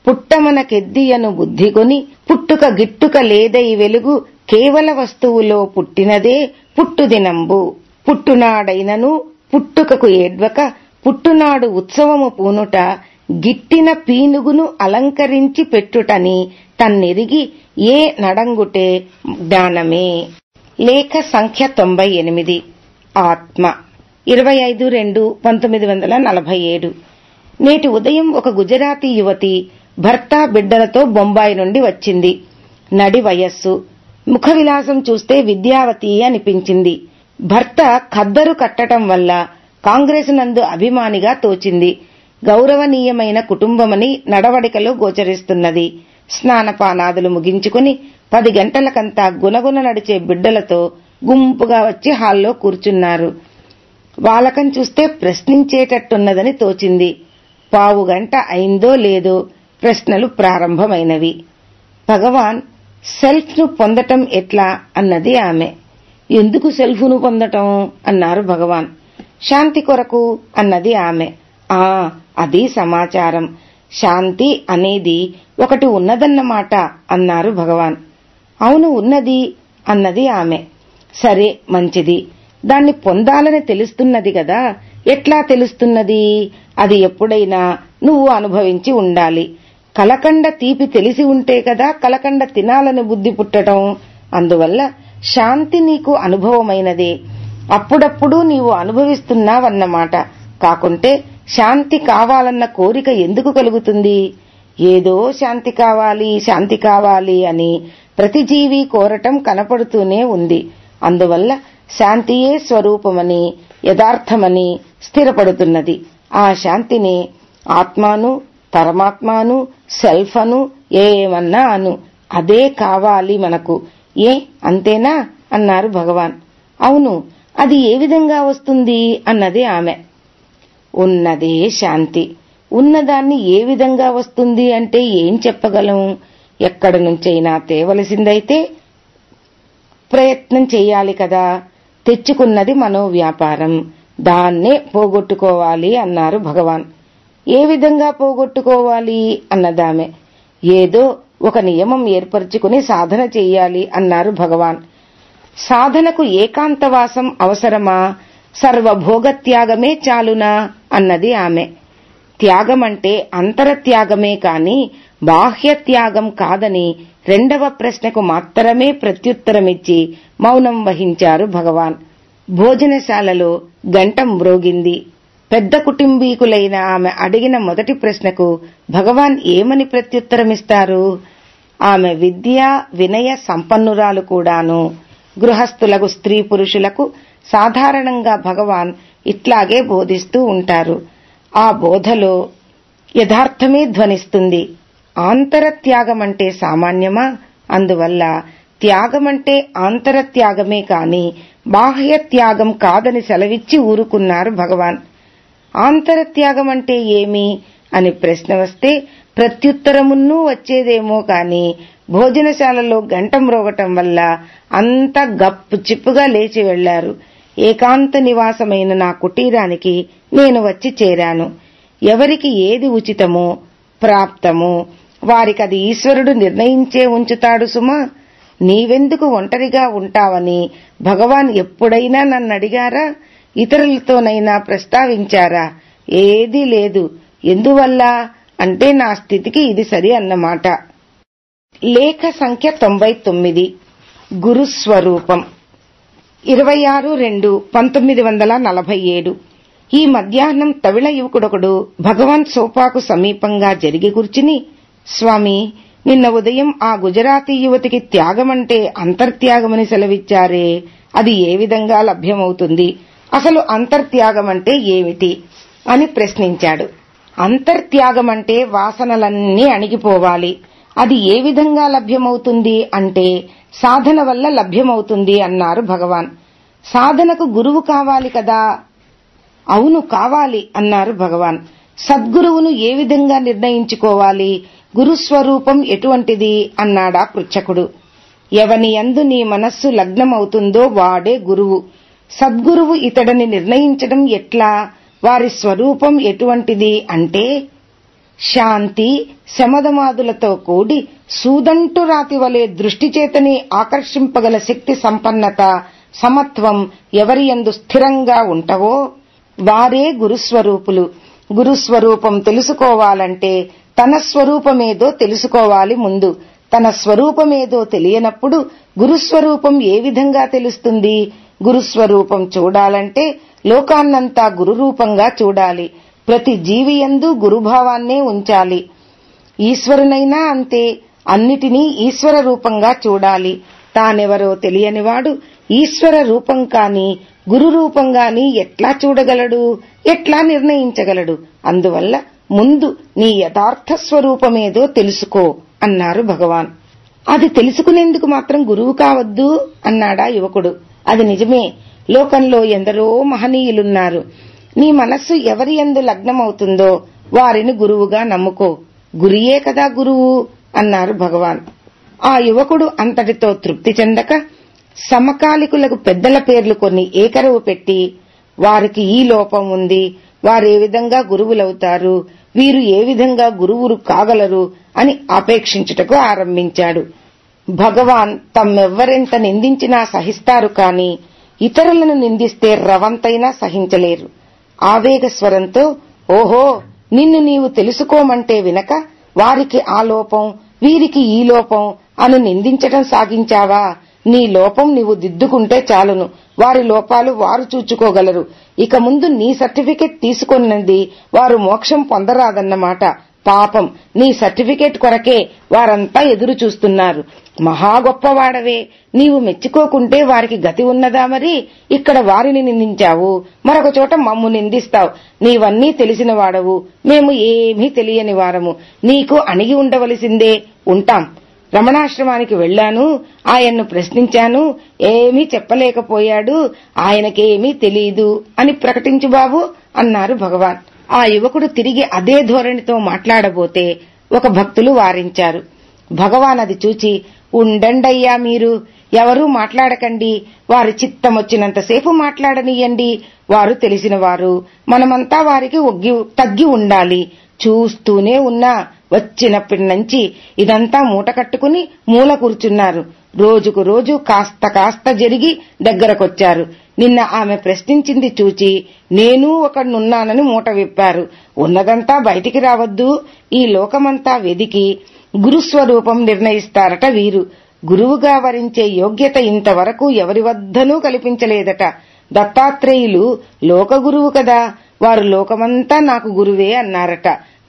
పుట్టమనకెద్దియను బుద్ధికొని పుట్టుక గిట్టుక లేదై వెలుగు కేవల వస్తువులో పుట్టినదే పుట్టుదినంబు. పుట్టునాడైనను పుట్టుకకు ఏడ్వక పుట్టునాడు ఉత్సవము పూనుట గిట్టిన పీనుగును అలంకరించి పెట్టుటని తన్నెరిగి ఏ నడంగుటే జ్ఞానమే. లేఖ సంఖ్య 98. ఆత్మ 25/2/1947. నేటి ఉదయం ఒక గుజరాతీ యువతి భర్త బిడ్డలతో బొంబాయి నుండి వచ్చింది. నడి వయస్సు, ముఖ విలాసం చూస్తే విద్యావతి అనిపించింది. భర్త ఖద్దరు కట్టడం వల్ల కాంగ్రెస్ నందు అభిమానిగా తోచింది. గౌరవనీయమైన కుటుంబమని నడవడికలో గోచరిస్తున్నది. స్నానపానాదులు ముగించుకుని 10 గంటలకంతా గునగున నడిచే బిడ్డలతో గుంపుగా వచ్చి హాల్లో కూర్చున్నారు. వాలకం చూస్తే ప్రశ్నించేటట్టున్నదని తోచింది. 15 గంట అయిందో లేదో ప్రశ్నలు ప్రారంభమైనవి. భగవాన్, సెల్ఫ్ను పొందటం ఎట్లా అన్నది ఆమె. ఎందుకు సెల్ఫ్ను పొందటం అన్నారు భగవాన్. శాంతి కొరకు అన్నది ఆమె. అది సమాచారం. శాంతి అనేది ఒకటి ఉన్నదన్నమాట అన్నారు భగవాన్. అవును, ఉన్నది అన్నది ఆమె. సరే, మంచిది. దాన్ని పొందాలని తెలుస్తున్నది గదా, ఎట్లా తెలుస్తున్నది? అది ఎప్పుడైనా నువ్వు అనుభవించి ఉండాలి. కలకండ తీపి తెలిసి ఉంటే కదా కలకండ తినాలని బుద్ధి పుట్టడం. అందువల్ల శాంతి నీకు అనుభవమైనదే. అప్పుడప్పుడు నీవు అనుభవిస్తున్నావన్నమాట. కాకుంటే శాంతి కావాలన్న కోరిక ఎందుకు కలుగుతుంది? ఏదో శాంతి కావాలి, శాంతి కావాలి అని ప్రతి జీవి కోరటం కనపడుతూనే ఉంది. అందువల్ల శాంతియే స్వరూపమని, యథార్థమని స్థిరపడుతున్నది. ఆ శాంతిని ఆత్మాను, పరమాత్మాను, సెల్ఫ్ అను, ఏమన్నా అను, అదే కావాలి మనకు. అంతేనా అన్నారు భగవాన్. అవును, అది ఏ విధంగా వస్తుంది అన్నది ఆమె. ఉన్నదే శాంతి. ఉన్నదాన్ని ఏ విధంగా వస్తుంది అంటే ఏం చెప్పగలం? ఎక్కడి నుంచైనా తేవలసిందైతే ప్రయత్నం చెయ్యాలి కదా. తెచ్చుకున్నది మనోవ్యాపారం, దాన్నే పోగొట్టుకోవాలి అన్నారు భగవాన్. ఏ విధంగా పోగొట్టుకోవాలి అన్నదామె. ఏదో ఒక నియమం ఏర్పరచుకుని సాధన చెయ్యాలి అన్నారు భగవాన్. సాధనకు ఏకాంతవాసం అవసరమా? సర్వభోగత్యాగమే చాలునా అన్నది ఆమె. త్యాగమంటే అంతరత్యాగమే కాని బాహ్య త్యాగం కాదని రెండవ ప్రశ్నకు మాత్రమే ప్రత్యుత్తరమిచ్చి మౌనం వహించారు భగవాన్. భోజనశాలలో గంట మ్రోగింది. పెద్ద కుటుంబీకులైన ఆమె అడిగిన మొదటి ప్రశ్నకు భగవాన్ ఏమని ప్రత్యుత్తరమిస్తారు? ఆమె విద్యా వినయ సంపన్నురాలు కూడాను. గృహస్థులకు స్త్రీ పురుషులకు సాధారణంగా భగవాన్ ఇట్లాగే బోధిస్తూ ఉంటారు. ఆ బోధలో యథార్థమే ధ్వనిస్తుంది. ఆంతరత్యాగమంటే సామాన్యమా? అందువల్ల త్యాగమంటే ఆంతరత్యాగమే కాని బాహ్య త్యాగం కాదని సెలవిచ్చి ఊరుకున్నారు భగవాన్. ఆంతరత్యాగమంటే ఏమి అని ప్రశ్న వస్తే ప్రత్యుత్తరమున్నూ వచ్చేదేమో కాని భోజనశాలలో గంట మ్రోగటం వల్ల అంతా గప్పు చిప్పుగా లేచి వెళ్లారు. ఏకాంత నివాసమైన నా కుటీరానికి నేను వచ్చి చేరాను. ఎవరికి ఏది ఉచితమో ప్రాప్తమో వారికది ఈశ్వరుడు నిర్ణయించే ఉంచుతాడు సుమా. నీవెందుకు ఒంటరిగా ఉంటావని భగవాన్ ఎప్పుడైనా నన్నడిగారా? ఇతరులతోనైనా ప్రస్తావించారా? ఏదీ లేదు. ఎందువల్ల అంటే నా స్థితికి ఇది సరి అన్నమాట. లేఖ సంఖ్య 99. గురుస్వరూపం 26/2/1947. ఈ మధ్యాహ్నం తమిళ యువకుడొకడు భగవాన్ సోఫాకు సమీపంగా జరిగి కూర్చుని, స్వామి, నిన్న ఉదయం ఆ గుజరాతీ యువతికి త్యాగమంటే అంతర్త్యాగమని సెలవిచ్చారే, అది ఏ విధంగా లభ్యమవుతుంది? అసలు అంతర్త్యాగమంటే ఏమిటి అని ప్రశ్నించాడు. అంతర్త్యాగమంటే వాసనలన్నీ అణిగిపోవాలి. అది ఏ విధంగా లభ్యమవుతుంది అంటే సాధన వల్ల లభ్యమవుతుంది అన్నారు భగవాన్. సాధనకు గురువు కావాలి కదా? అవును, కావాలి అన్నారు భగవాన్. సద్గురువును ఏ విధంగా నిర్ణయించుకోవాలి? గురుస్వరూపం ఎటువంటిది అన్నాడా పృచ్ఛకుడు. ఎవని యందు నీ మనస్సు లగ్నమవుతుందో వాడే గురువు. సద్గురువు ఇతడిని నిర్ణయించడం ఎట్లా? వారి స్వరూపం ఎటువంటిది అంటే శాంతి శమదమాదులతో కూడి సూదంటు రాతి వలె దృష్టి చేతని ఆకర్షింపగల శక్తి సంపన్నత, సమత్వం ఎవరి యందు స్థిరంగా ఉంటవో వారే గురుస్వరూపులు. గురుస్వరూపం తెలుసుకోవాలంటే తన స్వరూపమేదో తెలుసుకోవాలి ముందు. తన స్వరూపమేదో తెలియనప్పుడు గురుస్వరూపం ఏ విధంగా తెలుస్తుంది? గురుస్వరూపం చూడాలంటే లోకాన్నంతా గురురూపంగా చూడాలి. ప్రతి జీవియందు గురుభావాన్నే ఉంచాలి. ఈశ్వరునైనా అంతే, అన్నిటినీ ఈశ్వర రూపంగా చూడాలి. తానెవరో తెలియనివాడు ఈశ్వర రూపం కాని గురు రూపం గాని ఎట్లా చూడగలడు? ఎట్లా నిర్ణయించగలడు? అందువల్ల ముందు నీ యథార్థ స్వరూపమేదో తెలుసుకో అన్నారు భగవాన్. అది తెలుసుకునేందుకు మాత్రం గురువు కావద్దు అన్నాడా యువకుడు. అది నిజమే. లోకంలో ఎందరో మహనీయులున్నారు. నీ మనస్సు ఎవరి యందు లగ్నమవుతుందో వారిని గురువుగా నమ్ముకో. గురియే కదా గురువు అన్నారు భగవాన్. ఆ యువకుడు అంతటితో తృప్తి చెందక సమకాలికులకు పెద్దల పేర్లు కొన్ని ఏకరవు పెట్టి, వారికి ఈ లోపం ఉంది, వారే విధంగా గురువులవుతారు, వీరు ఏ విధంగా గురువులు కాగలరు అని ఆపేక్షించుటకు ఆరంభించాడు. భగవాన్ తమ్మెవ్వరెంత నిందించినా సహిస్తారు కాని ఇతరులను నిందిస్తే రవంతైనా సహించలేరు. ఆవేగ స్వరంతో, ఓహో, నిన్ను నీవు తెలుసుకోమంటే వినక వారికి ఆ లోపం, వీరికి ఈ లోపం అని నిందించటం సాగించావా? నీ లోపం నీవు దిద్దుకుంటే చాలును. వారి లోపాలు వారు చూచుకోగలరు. ఇక ముందు నీ సర్టిఫికెట్ తీసుకొన్నది వారు మోక్షం పొందరాదన్నమాట. పాపం, నీ సర్టిఫికెట్ కొరకే వారంతా ఎదురు చూస్తున్నారు. మహా గొప్పవాడవే, నీవు మెచ్చుకోకుంటే వారికి గతి ఉన్నదా? మరి ఇక్కడ వారిని నిందించావు, మరొక చోట మమ్ము నిందిస్తావు. నీవన్నీ తెలిసిన వాడవు, మేము ఏమీ తెలియని వారము. నీకు అణిగి ఉండవలసిందే. ఉంటాం. రమణాశ్రమానికి వెళ్లాను, ఆయన్ను ప్రశ్నించాను, ఏమీ చెప్పలేకపోయాడు, ఆయనకేమీ తెలీదు అని ప్రకటించు బాబు అన్నారు భగవాన్. ఆ యువకుడు తిరిగి అదే ధోరణితో మాట్లాడబోతే ఒక భక్తులు వారించారు. భగవాన్ అది చూచి, ఉండండయ్యా, మీరు ఎవరూ మాట్లాడకండి, వారి చిత్తమొచ్చినంతసేపు మాట్లాడనీయండి. వారు తెలిసినవారు, మనమంతా వారికి తగ్గి ఉండాలి. చూస్తూనే ఉన్నా వచ్చినప్పటి నుంచి ఇదంతా మూట కట్టుకుని మూల కూర్చున్నారు. రోజుకు రోజు కాస్త కాస్త జరిగి దగ్గరకొచ్చారు. నిన్న ఆమె ప్రశ్నించింది చూచి నేను ఒకడున్నానని మూట విప్పారు. ఉన్నదంతా బయటికి రావద్దు, ఈ లోకమంతా వెదికి గురుస్వరూపం నిర్ణయిస్తారట వీరు. గురువుగా వరించే యోగ్యత ఇంతవరకు ఎవరి వద్దనూ కల్పించలేదట. దత్తాత్రేయులు లోకగురువు కదా, వారు లోకమంతా నాకు గురువే అన్నారట.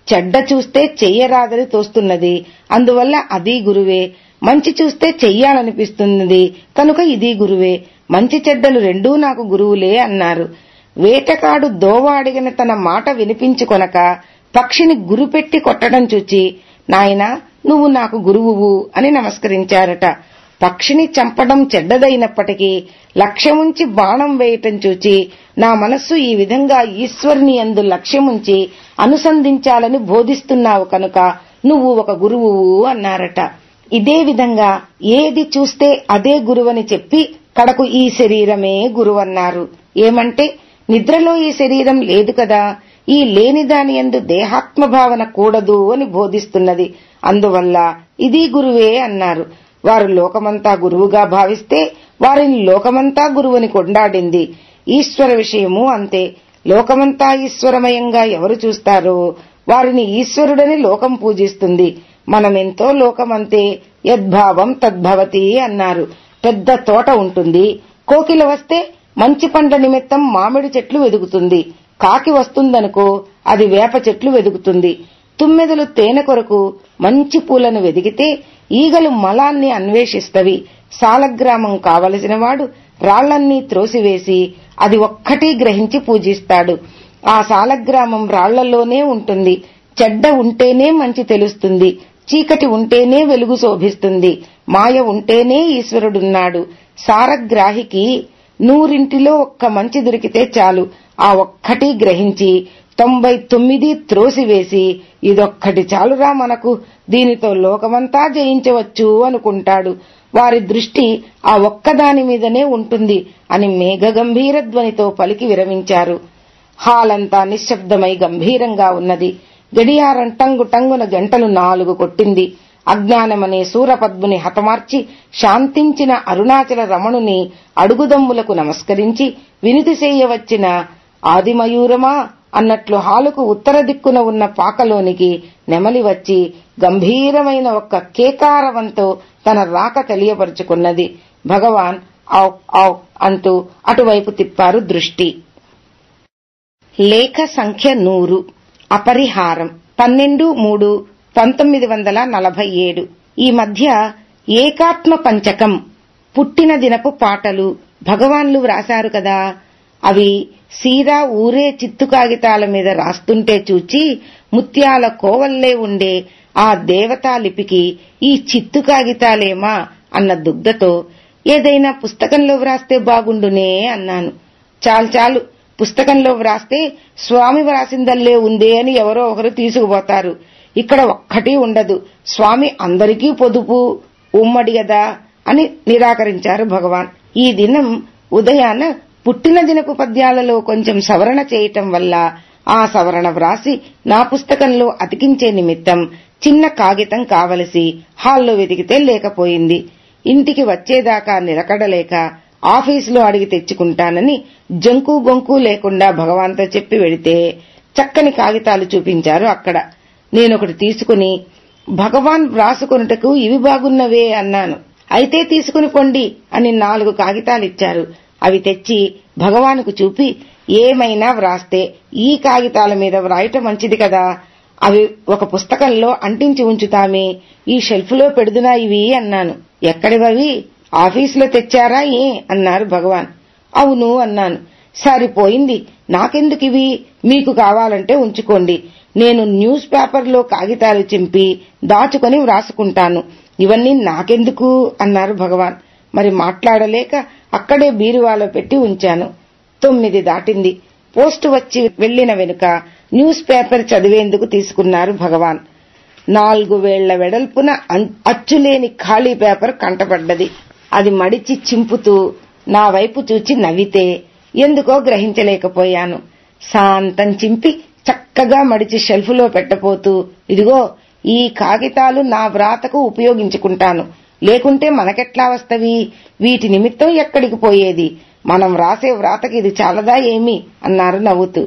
చెడ్డ చూస్తే చెయ్యరాదని తోస్తున్నది, అందువల్ల అది గురువే. మంచి చూస్తే చెయ్యాలనిపిస్తున్నది కనుక ఇది గురువే. మంచి చెడ్డలు రెండూ నాకు గురువులే అన్నారు. వేటకాడు దోవ అడిగిన తన మాట వినిపించుకొనక పక్షిని గురిపెట్టి కొట్టడం చూచి, నాయనా నువ్వు నాకు గురువువు అని నమస్కరించారట. పక్షిని చంపడం చెడ్డదైనప్పటికీ లక్ష్యముంచి బాణం వేయటం చూచి, నా మనస్సు ఈ విధంగా ఈశ్వరుని యందు లక్ష్యముంచి అనుసంధించాలని బోధిస్తున్నావు కనుక నువ్వు ఒక గురువువు అన్నారట. ఇదే విధంగా ఏది చూస్తే అదే గురువని చెప్పి కడకు ఈ శరీరమే గురువన్నారు. ఏమంటే నిద్రలో ఈ శరీరం లేదు కదా, ఈ లేని దాని యందు దేహాత్మభావన కూడదు అని బోధిస్తున్నది, అందువల్ల ఇది గురువే అన్నారు. వారు లోకమంతా గురువుగా భావిస్తే వారిని లోకమంతా గురువని కొண்டாడింది. ఈశ్వర విషయము అంతే. లోకమంతా ఈశ్వరమయంగా ఎవరు చూస్తారో వారిని ఈశ్వరుడని లోకం పూజిస్తుంది. మనమెంతో లోకమంతే, యద్భావం తద్భవతి అన్నారు. పెద్ద తోట ఉంటుంది, కోకిల వస్తే మంచి పండ్ల నిమిత్తం మామిడి చెట్లు వెదుగుతుంది. కాకి వస్తుందనుకో అది వేప చెట్లు వెదుగుతుంది. తుమ్మెదలు తేనె కొరకు మంచి పూలను వెదిగితే ఈగలు మలాన్ని అన్వేషిస్తవి. సాలగ్రామం కావలసిన వాడు రాళ్లన్నీ త్రోసివేసి అది ఒక్కటి గ్రహించి పూజిస్తాడు. ఆ సాలగ్రామం రాళ్లలోనే ఉంటుంది. చెడ్డ ఉంటేనే మంచి తెలుస్తుంది, చీకటి ఉంటేనే వెలుగు శోభిస్తుంది, మాయ ఉంటేనే ఈశ్వరుడున్నాడు. సారగ్రాహికి 100 ఒక్క మంచి దొరికితే చాలు, ఆ ఒక్కటి గ్రహించి 99 త్రోసివేసి ఇదొక్కటి చాలురా మనకు, దీనితో లోకమంతా జయించవచ్చు అనుకుంటాడు. వారి దృష్టి ఆ ఒక్కదాని మీదనే ఉంటుంది అని మేఘగంభీర ధ్వనితో పలికి విరమించారు. హాలంతా నిశ్శబ్దమై గంభీరంగా ఉన్నది. గడియారం టంగుటంగున గంటలు 4 కొట్టింది. అజ్ఞానమనే సూరపద్ముని హతమార్చి శాంతించిన అరుణాచల రమణుని అడుగుదమ్ములకు నమస్కరించి వినుతి చేయవచ్చిన ఆదిమయూరమా అన్నట్లు హాలుకు ఉత్తర దిక్కున ఉన్న పాకలోనికి నెమలి వచ్చి గంభీరమైన ఒక్క కేకారవంతో తన రాక తెలియపరుచుకున్నది. భగవాన్ ఔ ఔ అంటూ అటువైపు తిప్పారు దృష్టి. లేఖ సంఖ్య 100. అపరిహారం 12/3/1947. ఈ మధ్య ఏకాత్మ పంచకం పుట్టిన దినపు పాటలు భగవాన్లు వ్రాశారు కదా, అవి సీరా ఊరే చిత్తు కాగితాల మీద రాస్తుంటే చూచి ముత్యాల కోవల్లే ఉండే ఆ దేవతా లిపికి ఈ చిత్తు కాగితాలేమా అన్న దుగ్ధతో ఏదైనా పుస్తకంలో వ్రాస్తే బాగుండునే అన్నాను. చాలు, పుస్తకంలో వ్రాస్తే స్వామి వ్రాసిందల్లే ఉందే అని ఎవరో ఒకరు తీసుకుపోతారు. ఇక్కడ ఒక్కటి ఉండదు, స్వామి అందరికీ పొదుపు ఉమ్మడి గదా అని నిరాకరించారు భగవాన్. ఈ దినం ఉదయాన పుట్టిన దినపు పద్యాలలో కొంచెం సవరణ చేయటం వల్ల ఆ సవరణ వ్రాసి నా పుస్తకంలో అతికించే నిమిత్తం చిన్న కాగితం కావలసి హాల్లో వెతికితే లేకపోయింది. ఇంటికి వచ్చేదాకా నిలకడలేక ఆఫీసులో అడిగి తెచ్చుకుంటానని జంకు గొంకు లేకుండా భగవాన్తో చెప్పి వెడితే చక్కని కాగితాలు చూపించారు అక్కడ. నేనొకటి తీసుకుని భగవాన్ వ్రాసుకొనుటకు ఇవి బాగున్నవే అన్నాను. అయితే తీసుకుని పొండి అని 4 కాగితాలిచ్చారు. అవి తెచ్చి భగవానుకు చూపి ఏమైనా వ్రాస్తే ఈ కాగితాల మీద వ్రాయటం మంచిది కదా, అవి ఒక పుస్తకంలో అంటించి ఉంచుతామే, ఈ షెల్ఫ్లో పెడుదునా ఇవి అన్నాను. ఎక్కడివవి, ఆఫీసులో తెచ్చారా ఏ అన్నారు భగవాన్. అవును అన్నాను. సరిపోయింది, నాకెందుకివి, మీకు కావాలంటే ఉంచుకోండి, నేను న్యూస్ పేపర్లో కాగితాలు చింపి దాచుకొని వ్రాసుకుంటాను, ఇవన్నీ నాకెందుకు అన్నారు భగవాన్. మరి మాట్లాడలేక అక్కడే బీరువాలో పెట్టి ఉంచాను. 9 దాటింది. పోస్టు వచ్చి వెళ్లిన వెనుక న్యూస్ పేపర్ చదివేందుకు తీసుకున్నారు భగవాన్. 4 వేళ్ల వెడల్పున అచ్చులేని ఖాళీ పేపర్ కంటపడ్డది. అది మడిచి చింపుతూ నా వైపు చూచి నవ్వితే ఎందుకో గ్రహించలేకపోయాను. శాంతం చింపి చక్కగా మడిచి షెల్ఫ్లో పెట్టబోతూ, ఇదిగో ఈ కాగితాలు నా వ్రాతకు ఉపయోగించుకుంటాను, లేకుంటే మనకెట్లా వస్తవి? వీటి నిమిత్తం ఎక్కడికి పోయేది? మనం రాసే వ్రాతకి ఇది చాలదా ఏమి అన్నారు నవ్వుతూ.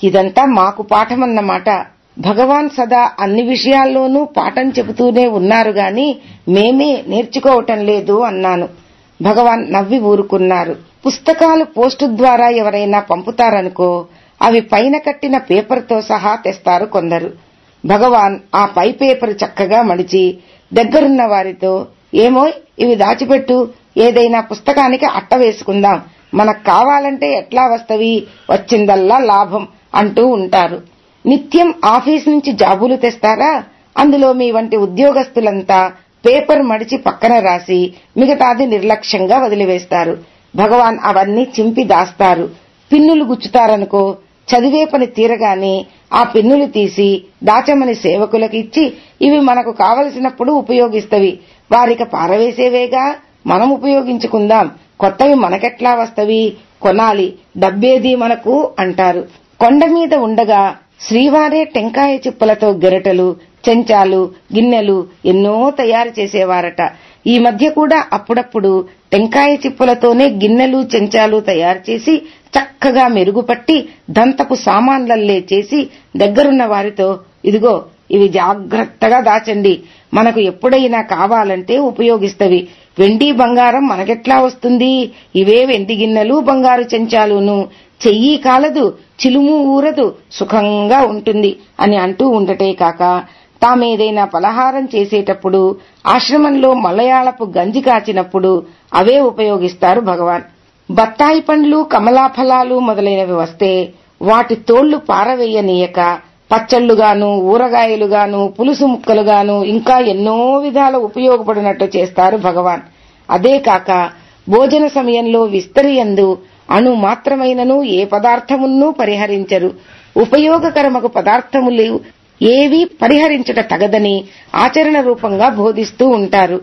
ఇదంతా మాకు పాఠమన్నమాట. భగవాన్ సదా అన్ని విషయాల్లోనూ పాఠం చెబుతూనే ఉన్నారు గాని మేమే నేర్చుకోవటం లేదు అన్నాను. భగవాన్ నవ్వి ఊరుకున్నారు. పుస్తకాలు పోస్టు ద్వారా ఎవరైనా పంపుతారనుకో, అవి పైన కట్టిన పేపర్తో సహా తెస్తారు కొందరు. భగవాన్ ఆ పై పేపర్ చక్కగా మడిచి దగ్గరున్న వారితో, ఏమోయ్ ఇవి దాచిపెట్టు, ఏదైనా పుస్తకానికి అట్ట వేసుకుందాం, మనకు కావాలంటే ఎట్లా వస్తవి, వచ్చిందల్లా లాభం అంటూ ఉంటారు. నిత్యం ఆఫీస్ నుంచి జాబులు తెస్తారా? అందులో మీ వంటి ఉద్యోగస్తులంతా పేపర్ మడిచి పక్కన రాసి మిగతాది నిర్లక్ష్యంగా వదిలివేస్తారు. భగవాన్ అవన్నీ చింపి దాస్తారు. పిన్నులు గుచ్చుతారనుకో, చదివే పని తీరగానే ఆ పిన్నులు తీసి దాచమని సేవకులకు ఇచ్చి, ఇవి మనకు కావలసినప్పుడు ఉపయోగిస్తవి, వారిక పారవేసేవేగా, మనం ఉపయోగించుకుందాం, కొత్తవి మనకెట్లా వస్తవి, కొనాలి, డబ్బేది మనకు అంటారు. కొండ మీద ఉండగా శ్రీవారే టెంకాయ చిప్పలతో గెరటలు, చెంచాలు, గిన్నెలు ఎన్నో తయారు చేసేవారట. ఈ మధ్య కూడా అప్పుడప్పుడు టెంకాయ చిప్పలతోనే గిన్నెలు, చెంచాలు తయారు చేసి చక్కగా మెరుగుపట్టి దంతపు సామాన్లల్లే చేసి దగ్గరున్న వారితో, ఇదిగో ఇవి జాగ్రత్తగా దాచండి, మనకు ఎప్పుడైనా కావాలంటే ఉపయోగిస్తవి, వెండి బంగారం మనకెట్లా వస్తుంది, ఇవే వెండి గిన్నెలు, బంగారు చెంచాలును, చెయ్యి కాలదు, చిలుము ఊరదు, సుఖంగా ఉంటుంది అని అంటూ ఉండటే కాక, తామేదైనా పలహారం చేసేటప్పుడు, ఆశ్రమంలో మలయాళపు గంజి కాచినప్పుడు అవే ఉపయోగిస్తారు భగవాన్. బత్తాయి పండ్లు, కమలాఫలాలు మొదలైనవి వస్తే వాటి తోళ్లు పారవేయనీయక పచ్చళ్లుగాను, ఊరగాయలుగాను, పులుసు ముక్కలుగాను ఇంకా ఎన్నో విధాల ఉపయోగపడినట్టు చేస్తారు భగవాన్. అదే కాక భోజన సమయంలో విస్తరియందు అణు మాత్రమైనను ఏ పదార్థమున్నూ పరిహరించరు. ఉపయోగకరమగు పదార్థములు ఏవీ పరిహరించుట తగదని ఆచరణ రూపంగా బోధిస్తూ ఉంటారు.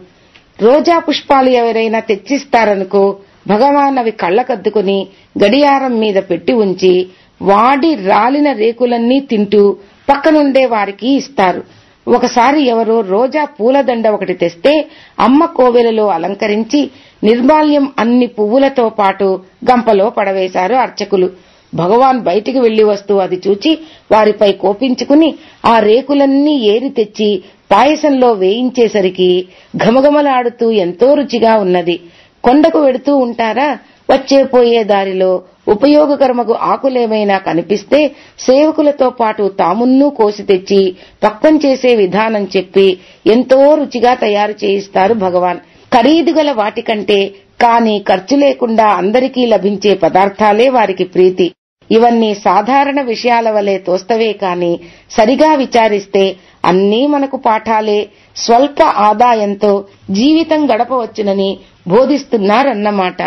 రోజా పుష్పాలు ఎవరైనా తెచ్చిస్తారనుకో, భగవాన్ అవి కళ్లకద్దుకుని గడియారం మీద పెట్టి ఉంచి వాడి రాలిన రేకులన్నీ తింటూ పక్కనుండే వారికి ఇస్తారు. ఒకసారి ఎవరో రోజా పూలదండ ఒకటి తెస్తే అమ్మ కోవెలలో అలంకరించి నిర్మాల్యం అన్ని పువ్వులతో పాటు గంపలో పడవేశారు అర్చకులు. భగవాన్ బయటికి వెళ్లి వస్తూ అది చూచి వారిపై కోపించుకుని ఆ రేకులన్నీ ఏరి తెచ్చి పాయసంలో వేయించేసరికి ఘమఘమలాడుతూ ఎంతో రుచిగా ఉన్నది. కొండకు వెడుతూ ఉంటారా, వచ్చే పోయే దారిలో ఉపయోగకరమగు ఆకులేమైనా కనిపిస్తే సేవకులతో పాటు తామున్నూ కోసి తెచ్చి పక్వం చేసే విధానం చెప్పి ఎంతో రుచిగా తయారు చేయిస్తారు భగవాన్. ఖరీదుగల వాటికంటే కాని ఖర్చు లేకుండా అందరికీ లభించే పదార్థాలే వారికి ప్రీతి. ఇవన్నీ సాధారణ విషయాల వలె తోస్తవే కాని సరిగా విచారిస్తే అన్నీ మనకు పాఠాలే. స్వల్ప ఆదాయంతో జీవితం గడపవచ్చునని బోధిస్తున్నారన్నమాట.